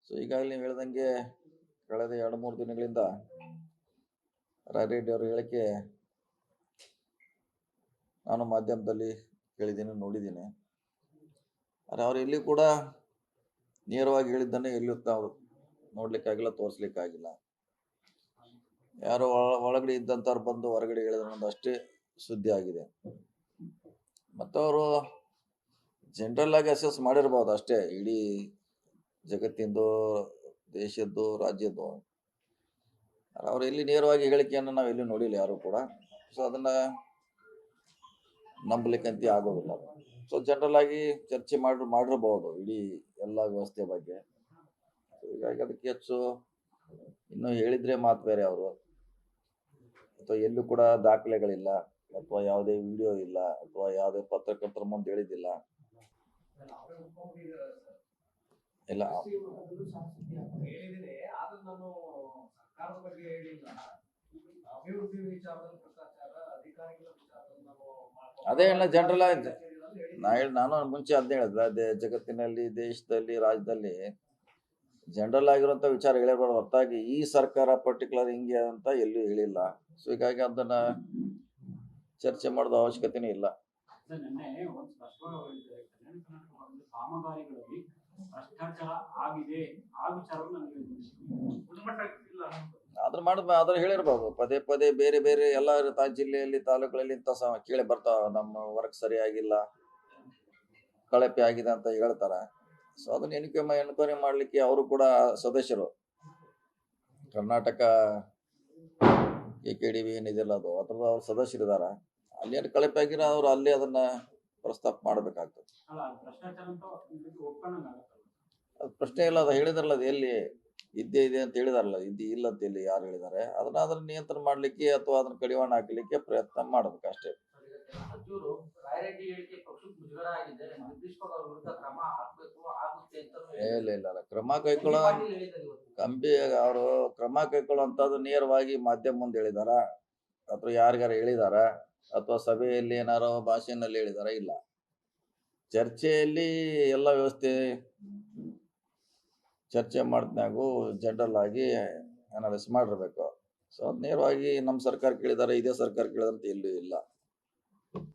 So ಈಗಾಗಲೇ ನೀವು ಹೇಳ್ದಂಗೆ ಕಳೆದ 2-3 ದಿನಗಳಿಂದ ರಾಯರೆಡ್ಡಿ ಅವರ ಹೇಳಿಕೆ ನಾನು ಮಾಧ್ಯಮದಲ್ಲಿ ಕೇಳಿದ್ದೀನಿ, ನೋಡಿದ್ದೀನಿ. ಆದರೆ ಅವ್ರು ಎಲ್ಲಿ ಕೂಡ ನೇರವಾಗಿ ಹೇಳಿದ್ದನ್ನೇ ಎಲ್ಲಿಯೂ ನಾವು ನೋಡ್ಲಿಕ್ಕಾಗಿಲ್ಲ, ತೋರಿಸ್ಲಿಕ್ಕಾಗಿಲ್ಲ. ಯಾರೋ ಒಳಗಡೆ ಇದ್ದಂಥವ್ರು ಬಂದು ಹೊರಗಡೆ ಹೇಳಿದ್ರು ಅಷ್ಟೇ ಸುದ್ದಿ ಆಗಿದೆ. ಮತ್ತು ಅವರು ಜನರಲ್ ಆಗಿ ಅಸೆಸ್ ಮಾಡಿರ್ಬೋದು ಅಷ್ಟೇ, ಇಡೀ ಜಗತ್ತಿಂದು, ದೇಶದ್ದು, ರಾಜ್ಯದ್ದು. ಅವ್ರು ಎಲ್ಲಿ ನೇರವಾಗಿ ಹೇಳಿಕೆಯನ್ನು ನಾವು ಎಲ್ಲಿ ನೋಡಿಲ್ಲ ಯಾರು ಕೂಡ. ಸೊ ಅದನ್ನ ನಂಬಲಿಕ್ಕಂತ ಆಗೋದಿಲ್ಲ. ಸೊ ಜನರಲ್ ಆಗಿ ಚರ್ಚೆ ಮಾಡಿರ್ಬೋದು ಇಡೀ ಎಲ್ಲ ವ್ಯವಸ್ಥೆ ಬಗ್ಗೆ. ಹೀಗಾಗಿ ಅದಕ್ಕೆ ಹೆಚ್ಚು ಇನ್ನು ಹೇಳಿದ್ರೆ ಮಾತು ಬೇರೆ. ಅವರು ಅಥವಾ ಎಲ್ಲೂ ಕೂಡ ದಾಖಲೆಗಳಿಲ್ಲ, ಅಥವಾ ಯಾವುದೇ ವಿಡಿಯೋ ಇಲ್ಲ, ಅಥವಾ ಯಾವುದೇ ಪತ್ರಕರ್ತರ ಮುಂದೆ ಹೇಳಿದ್ದಿಲ್ಲ. ಇಲ್ಲ ಅದೇ ಹೇಳ ಜನರಲ್ ಆಗಿ ನಾನು ಮುಂಚೆ ಅದನ್ನೇ ಹೇಳಿದ್ರೆ, ಜಗತ್ತಿನಲ್ಲಿ, ದೇಶದಲ್ಲಿ, ರಾಜ್ಯದಲ್ಲಿ ಜನರಲ್ ಆಗಿರುವಂತ ವಿಚಾರ ಹೇಳಿರ್ಬಾರ್ದು ಹೊರತಾಗಿ ಈ ಸರ್ಕಾರ ಪರ್ಟಿಕ್ಯುಲರ್ ಹಿಂಗೆ ಅಂತ ಎಲ್ಲೂ ಹೇಳಿಲ್ಲ. ಸೊ ಹೀಗಾಗಿ ಅದನ್ನ ಚರ್ಚೆ ಮಾಡೋದು ಅವಶ್ಯಕತೆನೇ ಇಲ್ಲ. ಅದ್ರ ಹೇಳಿರ್ಬೋದು ಪದೇ ಪದೇ ಬೇರೆ ಬೇರೆ ಎಲ್ಲ ಜಿಲ್ಲೆಯಲ್ಲಿ, ತಾಲೂಕುಗಳಲ್ಲಿ ಇಂಥ ಕೇಳಿ ಬರ್ತಾವ, ನಮ್ಮ ವರ್ಕ್ ಸರಿಯಾಗಿಲ್ಲ, ಕಳಪೆ ಆಗಿದೆ ಅಂತ ಹೇಳ್ತಾರ. ಸೊ ಅದನ್ನ ಎನ್ಕ್ವೈರಿ ಮಾಡ್ಲಿಕ್ಕೆ ಅವರು ಕೂಡ ಸದಸ್ಯರು, ಕರ್ನಾಟಕ KKDB ಏನಿದೆಲ್ಲ ಅದು ಅದ್ರದ್ದು ಅವ್ರು ಸದಸ್ಯರಿದಾರ. ಅಲ್ಲಿ ಏನು ಕಳಪೆ ಆಗಿರೋ ಅವ್ರು ಅಲ್ಲಿ ಅದನ್ನ ಪ್ರಸ್ತಾಪ ಮಾಡ್ಬೇಕಾಗ್ತದೆ. ಅದು ಪ್ರಶ್ನೆ ಇಲ್ಲ, ಅದು ಹೇಳಿದಾರಲ್ಲ, ಅದು ಎಲ್ಲಿ ಇದ್ದೇ ಇದೆ ಅಂತ ಹೇಳಿದಾರಲ್ಲ, ಇಲ್ಲ ಅಂತ ಎಲ್ಲಿ ಯಾರು ಹೇಳಿದ್ದಾರೆ? ಅದನ್ನ ನಿಯಂತ್ರಣ ಮಾಡ್ಲಿಕ್ಕೆ ಅಥವಾ ಅದನ್ನ ಕಡಿವಾಣ ಹಾಕಲಿಕ್ಕೆ ಪ್ರಯತ್ನ ಮಾಡ್ಬೇಕು ಅಷ್ಟೇ. ಇಲ್ಲ ಕ್ರಮ ಕೈಗೊಳ್ಳೋ ಅವರು ಕ್ರಮ ಕೈಗೊಳ್ಳುವಂತದ್ದು ನೇರವಾಗಿ ಮಾಧ್ಯಮ ಮುಂದೆ ಹೇಳಿದಾರ, ಅಥವಾ ಯಾರಿಗಾರ ಹೇಳಿದಾರ, ಅಥವಾ ಸಭೆಯಲ್ಲಿ ಏನಾರೋ ಭಾಷೆನಲ್ಲಿ ಹೇಳಿದಾರ? ಇಲ್ಲ. ಚರ್ಚೆಯಲ್ಲಿ ಎಲ್ಲ ವ್ಯವಸ್ಥೆ ಚರ್ಚೆ ಮಾಡಿದ್ಮ್ಯಾಗು ಜನರಲ್ ಆಗಿ ಅನಾಲಿಸ್ ಮಾಡಿರ್ಬೇಕು. ಸೊ ನೇರವಾಗಿ ನಮ್ಮ ಸರ್ಕಾರ ಕೇಳಿದಾರೆ, ಇದೇ ಸರ್ಕಾರ ಕೇಳಿದಂತ ಎಲ್ಲೂ ಇಲ್ಲ.